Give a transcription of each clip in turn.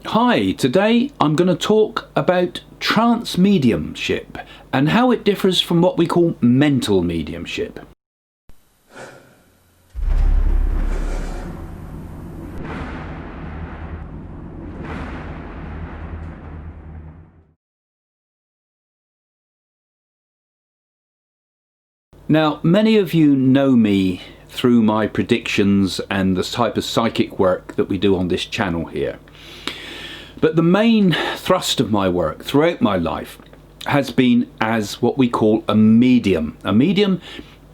Hi, today I'm going to talk about trance mediumship and how it differs from what we call mental mediumship. Now, many of you know me through my predictions and the type of psychic work that we do on this channel here. But the main thrust of my work throughout my life has been as what we call a medium. A medium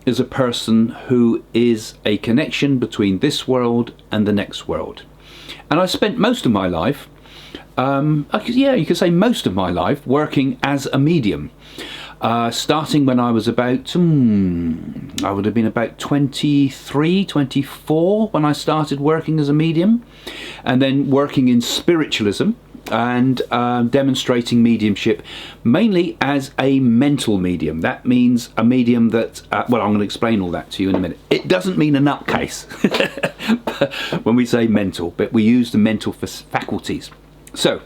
is a person who is a connection between this world and the next world. And I spent most of my life, you could say most of my life, working as a medium. Starting when I was about, I would have been about 23, 24 when I started working as a medium, and then working in spiritualism and demonstrating mediumship mainly as a mental medium. That means a medium that, well, I'm going to explain all that to you in a minute. It doesn't mean a nutcase when we say mental, but we use the mental faculties. So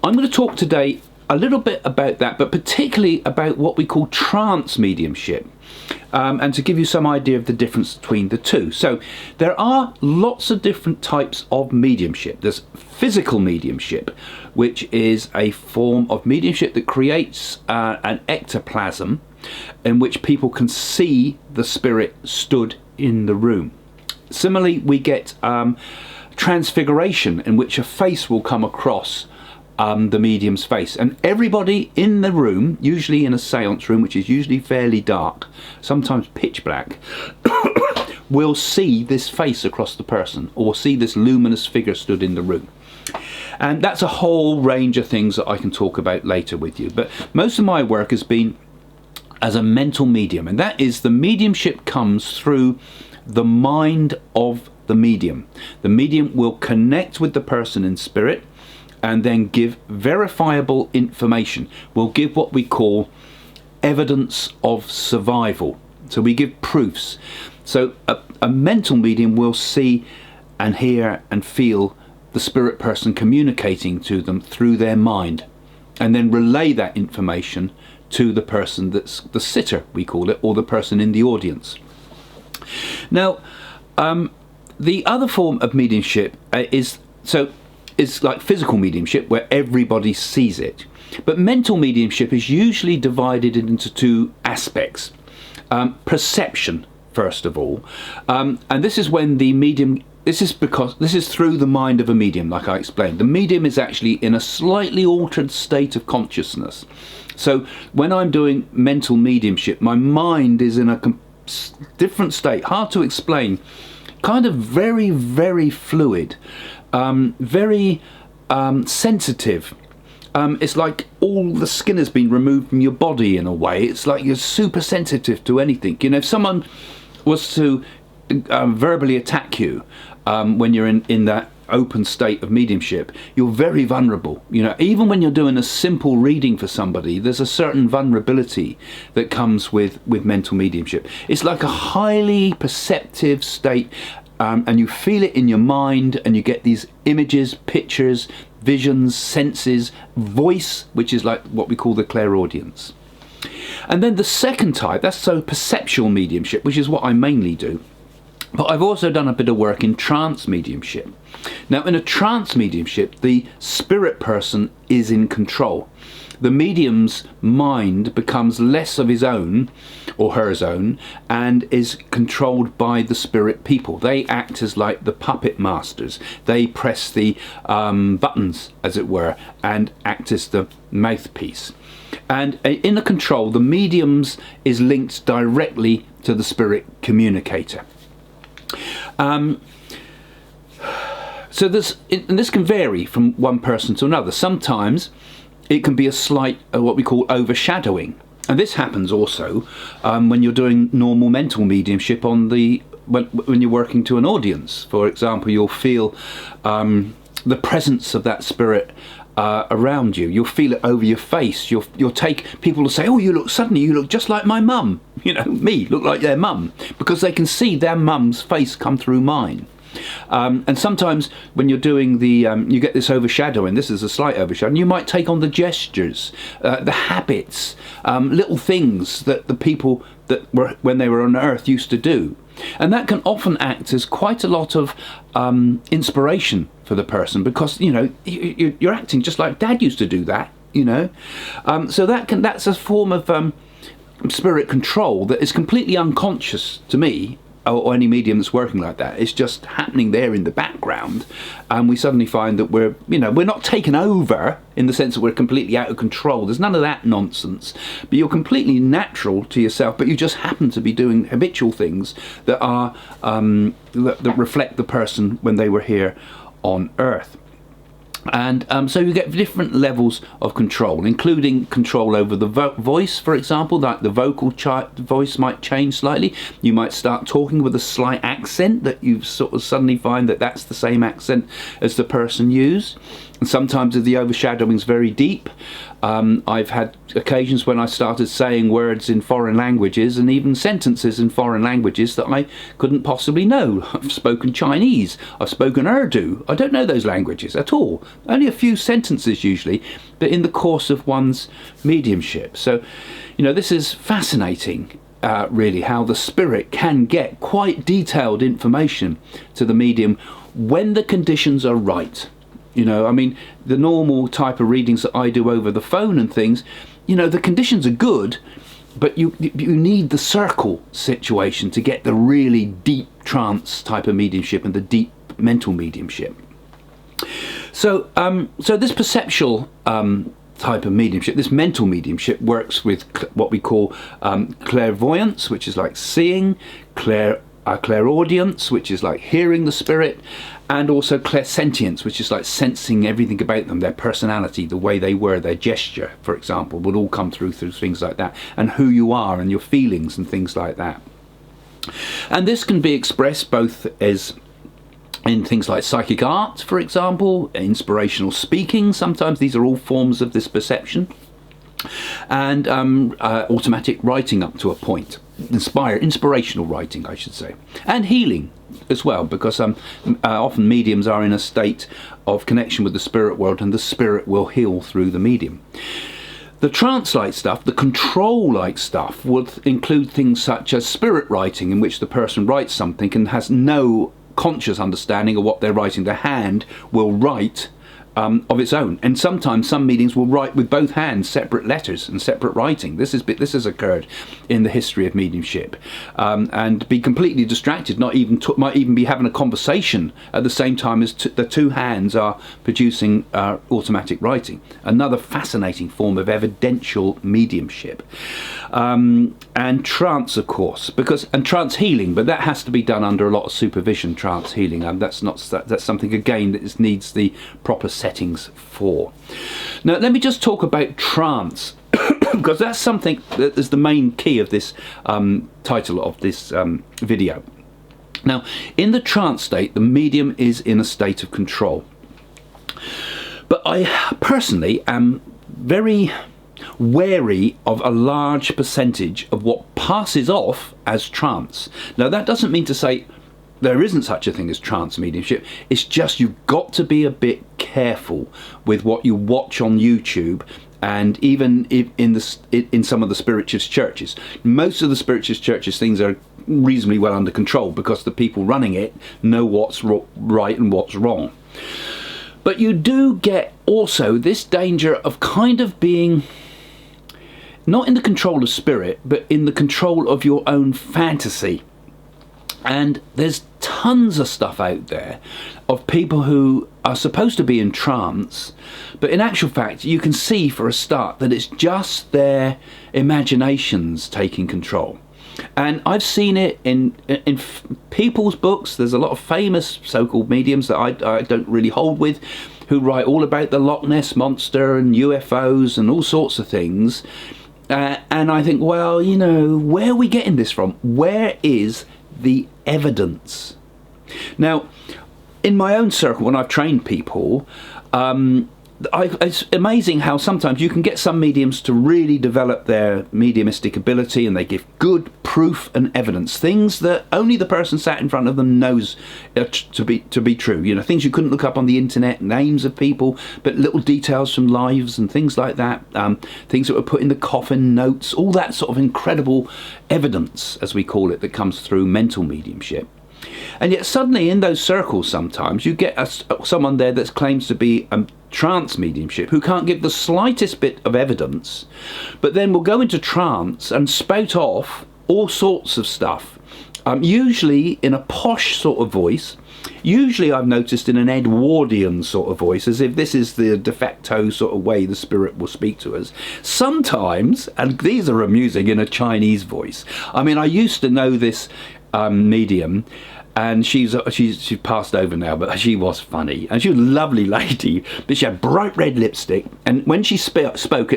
I'm going to talk today a little bit about that, but particularly about what we call trance mediumship, and to give you some idea of the difference between the two. So there are lots of different types of mediumship. There's physical mediumship, which is a form of mediumship that creates an ectoplasm in which people can see the spirit stood in the room. Similarly, we get transfiguration, in which a face will come across the medium's face, and everybody in the room, usually in a seance room, which is usually fairly dark, sometimes pitch black, will see this face across the person, or see this luminous figure stood in the room. And that's a whole range of things that I can talk about later with you, but most of my work has been as a mental medium, and that is the mediumship comes through the mind of the medium. The medium will connect with the person in spirit and then give verifiable information. We'll give what we call evidence of survival. So we give proofs. So a mental medium will see and hear and feel the spirit person communicating to them through their mind, and then relay that information to the person that's the sitter, we call it, or the person in the audience. Now, the other form of mediumship is like physical mediumship, where everybody sees it. But mental mediumship is usually divided into two aspects. Perception, first of all. And this is when the medium, this is through the mind of a medium, like I explained. The medium is actually in a slightly altered state of consciousness. So when I'm doing mental mediumship, my mind is in a different state, hard to explain, kind of very, very fluid. Very sensitive. It's like all the skin has been removed from your body in a way. It's like you're super sensitive to anything. You know, if someone was to verbally attack you when you're in that open state of mediumship, you're very vulnerable. You know, even when you're doing a simple reading for somebody, there's a certain vulnerability that comes with mental mediumship. It's like a highly perceptive state. And you feel it in your mind, and you get these images, pictures, visions, senses, voice, which is like what we call the clairaudience. And then the second type, that's so perceptual mediumship, which is what I mainly do. But I've also done a bit of work in trance mediumship. Now, in a trance mediumship, the spirit person is in control. The medium's mind becomes less of his own or hers own and is controlled by the spirit people. They act as like the puppet masters. They press the buttons, as it were, and act as the mouthpiece. And in the control, the medium's is linked directly to the spirit communicator. So this can vary from one person to another. Sometimes it can be a slight, what we call overshadowing. And this happens also when you're doing normal mental mediumship when you're working to an audience. For example, you'll feel the presence of that spirit around you. You'll feel it over your face. You'll take people to say, oh, suddenly you look just like my mum. You know, me, look like their mum. Because they can see their mum's face come through mine. And sometimes when you're doing the, you get this overshadowing, this is a slight overshadowing, you might take on the gestures, the habits, little things that the people that were, when they were on Earth, used to do. And that can often act as quite a lot of inspiration for the person, because, you know, you're acting just like Dad used to do that, you know. So that's a form of spirit control that is completely unconscious to me, or any medium that's working like that. It's just happening there in the background, and we suddenly find that we're not taken over in the sense that we're completely out of control. There's none of that nonsense, but you're completely natural to yourself, but you just happen to be doing habitual things that are that reflect the person when they were here on Earth. And so you get different levels of control, including control over the voice, for example. Like the vocal voice might change slightly. You might start talking with a slight accent that you sort of suddenly find that that's the same accent as the person used. And sometimes if the overshadowing is very deep, I've had occasions when I started saying words in foreign languages, and even sentences in foreign languages that I couldn't possibly know. I've spoken Chinese, I've spoken Urdu. I don't know those languages at all. Only a few sentences usually, but in the course of one's mediumship. So, you know, this is fascinating. Really, how the spirit can get quite detailed information to the medium when the conditions are right. You know, I mean, the normal type of readings that I do over the phone and things, you know, the conditions are good, but you need the circle situation to get the really deep trance type of mediumship and the deep mental mediumship. So, so this perceptual type of mediumship, this mental mediumship, works with what we call clairvoyance, which is like seeing, clairaudience, which is like hearing the spirit, and also clairsentience, which is like sensing everything about them, their personality, the way they were, their gesture, for example, would all come through things like that, and who you are and your feelings and things like that. And this can be expressed both as in things like psychic art, for example, inspirational speaking. Sometimes these are all forms of this perception. And automatic writing up to a point, inspirational writing, I should say, and healing as well, because often mediums are in a state of connection with the spirit world, and the spirit will heal through the medium. The trance-like stuff, the control-like stuff, would include things such as spirit writing, in which the person writes something and has no conscious understanding of what they're writing. The hand will write of its own, and sometimes some mediums will write with both hands separate letters and separate writing. This has occurred in the history of mediumship, and be completely distracted, might even be having a conversation at the same time as the two hands are producing automatic writing. Another fascinating form of evidential mediumship. And trance, of course, and trance healing, but that has to be done under a lot of supervision. Trance healing, that's something again that needs the proper settings for. Now, let me just talk about trance, because that's something that is the main key of this title of this video. Now, in the trance state, the medium is in a state of control. But I personally am very wary of a large percentage of what passes off as trance. Now, that doesn't mean to say there isn't such a thing as trance mediumship. It's just you've got to be a bit careful with what you watch on YouTube, and even in some of the spiritualist churches. Most of the spiritualist churches, things are reasonably well under control because the people running it know what's right and what's wrong. But you do get also this danger of kind of being not in the control of spirit, but in the control of your own fantasy. And there's tons of stuff out there of people who are supposed to be in trance, but in actual fact you can see for a start that it's just their imaginations taking control. And I've seen it in people's books. There's a lot of famous so-called mediums that I don't really hold with, who write all about the Loch Ness Monster and UFOs and all sorts of things. And I think, well, you know, where are we getting this from? Where is the evidence? Now, in my own circle, when I've trained people, it's amazing how sometimes you can get some mediums to really develop their mediumistic ability, and they give good proof and evidence, things that only the person sat in front of them knows to be true. You know, things you couldn't look up on the internet, names of people, but little details from lives and things like that, things that were put in the coffin, notes, all that sort of incredible evidence, as we call it, that comes through mental mediumship. And yet suddenly in those circles sometimes you get someone there that claims to be a trance mediumship who can't give the slightest bit of evidence, but then will go into trance and spout off all sorts of stuff, usually in a posh sort of voice, usually I've noticed in an Edwardian sort of voice, as if this is the de facto sort of way the spirit will speak to us. Sometimes, and these are amusing, in a Chinese voice. I mean, I used to know this medium, and she's passed over now, but she was funny, and she was a lovely lady, but she had bright red lipstick, and when she spoke,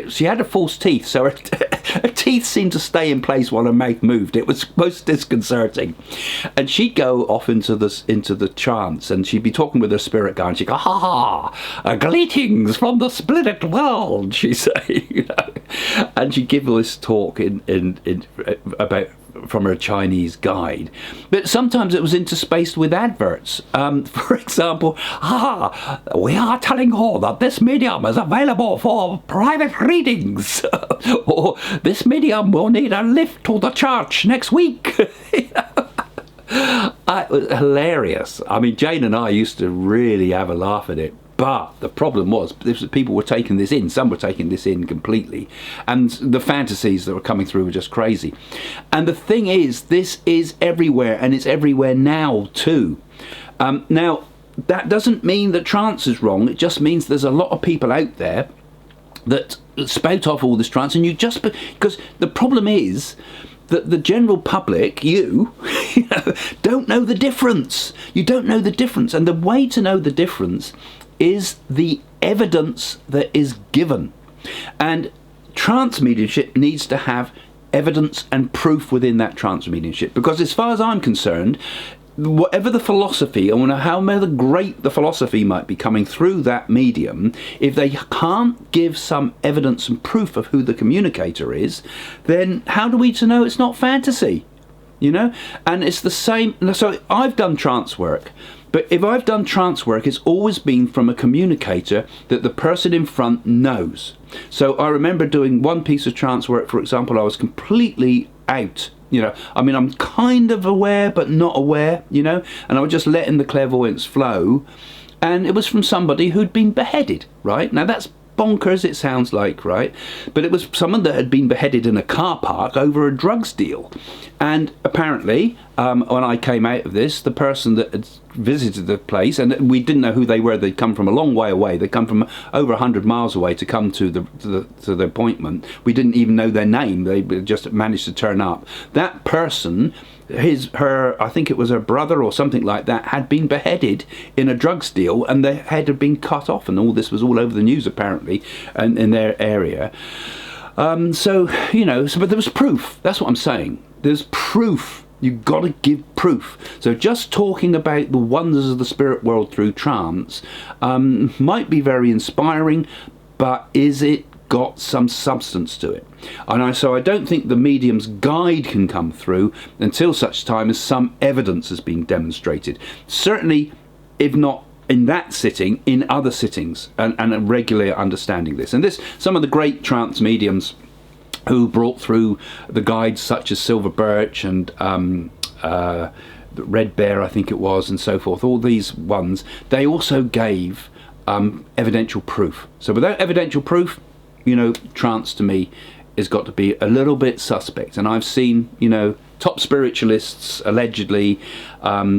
she had false teeth, so her teeth seemed to stay in place while her mouth moved. It was most disconcerting. And she'd go off into the trance, and she'd be talking with her spirit guide, and she'd go, "Ha ha, greetings from the spirit world," she'd say, you know? And she'd give this talk about from her Chinese guide, but sometimes it was interspaced with adverts. For example, we are telling all that this medium is available for private readings, or this medium will need a lift to the church next week. It was hilarious. I mean, Jane and I used to really have a laugh at it. But the problem was, people were taking this in. Some were taking this in completely. And the fantasies that were coming through were just crazy. And the thing is, this is everywhere, and it's everywhere now too. Now, that doesn't mean that trance is wrong. It just means there's a lot of people out there that spout off all this trance. And because the problem is that the general public, you know, don't know the difference. You don't know the difference. And the way to know the difference is the evidence that is given. And trance mediumship needs to have evidence and proof within that trance mediumship, because as far as I'm concerned, whatever the philosophy, or however great the philosophy might be coming through that medium, if they can't give some evidence and proof of who the communicator is, then how do we to know it's not fantasy? You know? And it's the same. So I've done trance work, but if I've done trance work, it's always been from a communicator that the person in front knows. So I remember doing one piece of trance work, for example. I was completely out, you know, I mean, I'm kind of aware but not aware, you know, and I was just letting the clairvoyance flow, and it was from somebody who'd been beheaded, right? Now that's bonkers, it sounds like, right? But it was someone that had been beheaded in a car park over a drugs deal. And apparently, when I came out of this, the person that had visited the place, and we didn't know who they were, they'd come from a long way away, they'd come from over 100 miles away to come to the appointment. We didn't even know their name, they just managed to turn up. That person, I think it was her brother or something like that, had been beheaded in a drugs deal, and the head had been cut off, and all this was all over the news apparently, and in their area. So, you know, but there was proof. That's what I'm saying. There's proof. You've got to give proof. So just talking about the wonders of the spirit world through trance might be very inspiring, but is it got some substance to it? And so I don't think the medium's guide can come through until such time as some evidence has been demonstrated. Certainly, if not in that sitting, in other sittings, and a regular understanding this. And this, some of the great trance mediums who brought through the guides, such as Silver Birch and Red Bear, I think it was, and so forth, all these ones, they also gave evidential proof. So without evidential proof, you know, trance to me has got to be a little bit suspect. And I've seen, you know, top spiritualists allegedly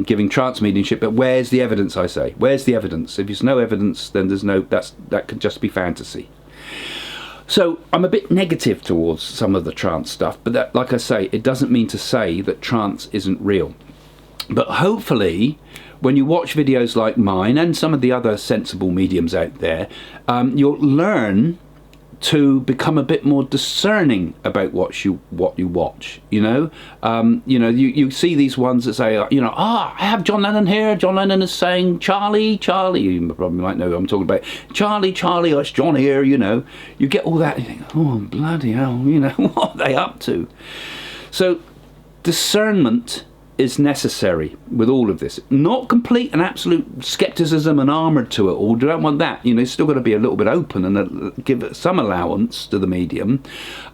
giving trance mediumship, but where's the evidence, I say? Where's the evidence? If there's no evidence, then there's no, that could just be fantasy. So I'm a bit negative towards some of the trance stuff, but that, like I say, it doesn't mean to say that trance isn't real. But hopefully, when you watch videos like mine and some of the other sensible mediums out there, you'll learn to become a bit more discerning about what you watch. You know, you see these ones that say, you know, I have John Lennon here. John Lennon is saying, Charlie. You probably might know who I'm talking about. Charlie, oh, it's John here. You know, you get all that. You think, oh bloody hell, you know, what are they up to? So discernment is necessary with all of this. Not complete and absolute skepticism and armoured to it all. You don't want that. You know, it's still got to be a little bit open and give it some allowance to the medium.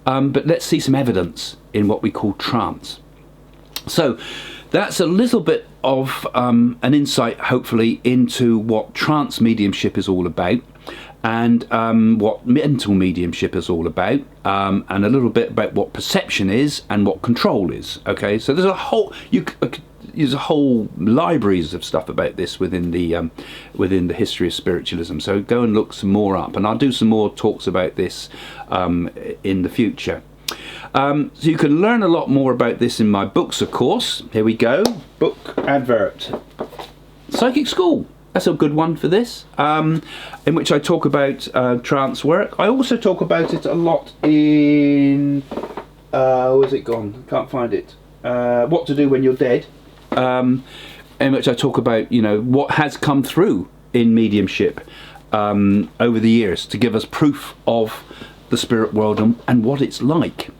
But let's see some evidence in what we call trance. So that's a little bit of an insight, hopefully, into what trance mediumship is all about, and what mental mediumship is all about, and a little bit about what perception is and what control is. Okay, so there's a whole libraries of stuff about this within the history of spiritualism. So go and look some more up, and I'll do some more talks about this in the future. So you can learn a lot more about this in my books, of course. Here we go, book advert. Psychic School. That's a good one for this, in which I talk about trance work. I also talk about it a lot in, where's it gone? Can't find it. What to Do When You're Dead, in which I talk about, you know, what has come through in mediumship over the years to give us proof of the spirit world and what it's like.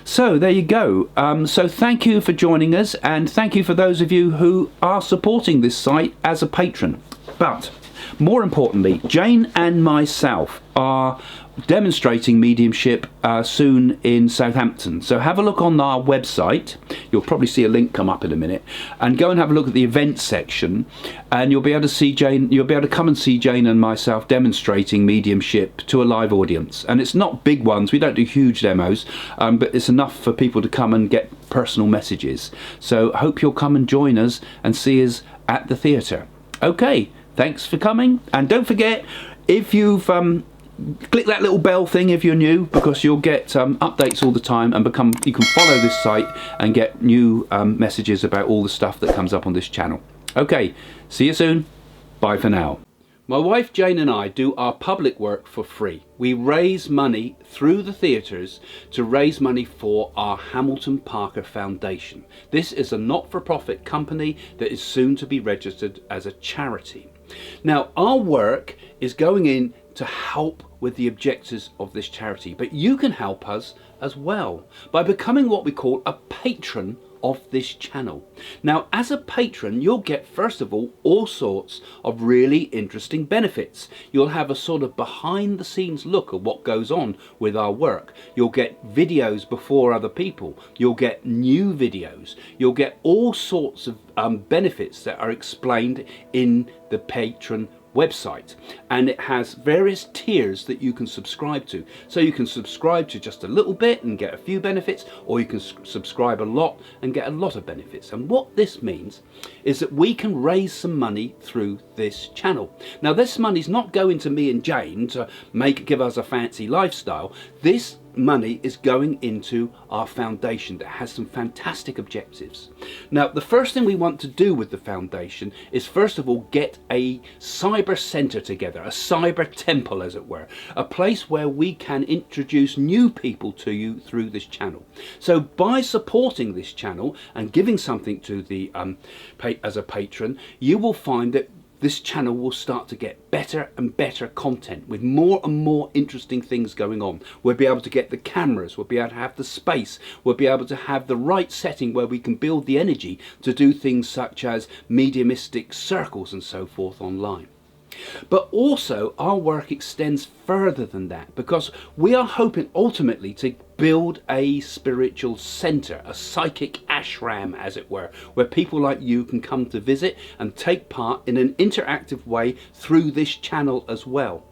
So there you go. So thank you for joining us, and thank you for those of you who are supporting this site as a patron. But more importantly, Jane and myself are demonstrating mediumship soon in Southampton. So have a look on our website. You'll probably see a link come up in a minute, and go and have a look at the events section, and you'll be able to see Jane. You'll be able to come and see Jane and myself demonstrating mediumship to a live audience. And it's not big ones. We don't do huge demos, but it's enough for people to come and get personal messages. So I hope you'll come and join us and see us at the theatre. Okay, thanks for coming, and don't forget, if you've click that little bell thing if you're new, because you'll get updates all the time, and you can follow this site and get new messages about all the stuff that comes up on this channel. Okay, see you soon. Bye for now. My wife Jane and I do our public work for free. We raise money through the theatres to raise money for our Hamilton Parker Foundation. This is a not-for-profit company that is soon to be registered as a charity. Now, our work is going in to help with the objectives of this charity, but you can help us as well by becoming what we call a patron of this channel. Now, as a patron, you'll get, first of all sorts of really interesting benefits. You'll have a sort of behind the scenes look at what goes on with our work. You'll get videos before other people. You'll get new videos. You'll get all sorts of benefits that are explained in the patron website, and it has various tiers that you can subscribe to. So you can subscribe to just a little bit and get a few benefits, or you can subscribe a lot and get a lot of benefits. And what this means is that we can raise some money through this channel. Now, this money's not going to me and Jane to give us a fancy lifestyle. This money is going into our foundation that has some fantastic objectives. Now, the first thing we want to do with the foundation is, first of all, get a cyber center together, a cyber temple, as it were, a place where we can introduce new people to you through this channel. So by supporting this channel and giving something to the as a patron, you will find that this channel will start to get better and better content with more and more interesting things going on. We'll be able to get the cameras, we'll be able to have the space, we'll be able to have the right setting where we can build the energy to do things such as mediumistic circles and so forth online. But also, our work extends further than that, because we are hoping ultimately to build a spiritual center, a psychic ashram, as it were, where people like you can come to visit and take part in an interactive way through this channel as well.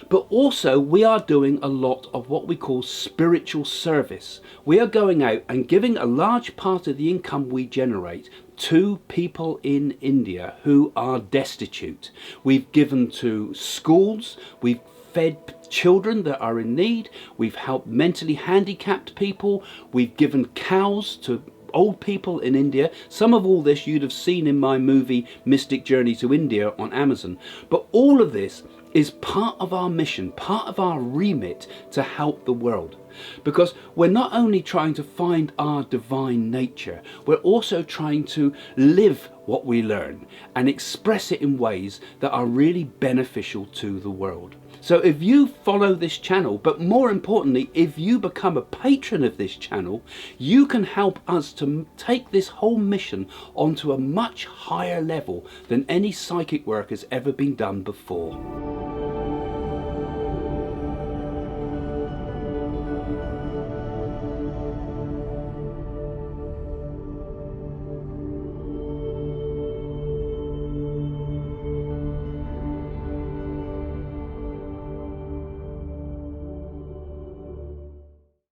But also, we are doing a lot of what we call spiritual service. We are going out and giving a large part of the income we generate to people in India who are destitute. We've given to schools, we've fed children that are in need, we've helped mentally handicapped people, we've given cows to old people in India. Some of all this you'd have seen in my movie Mystic Journey to India on Amazon. But all of this is part of our mission, part of our remit to help the world. Because we're not only trying to find our divine nature, we're also trying to live what we learn and express it in ways that are really beneficial to the world. So if you follow this channel, but more importantly, if you become a patron of this channel, you can help us to take this whole mission onto a much higher level than any psychic work has ever been done before.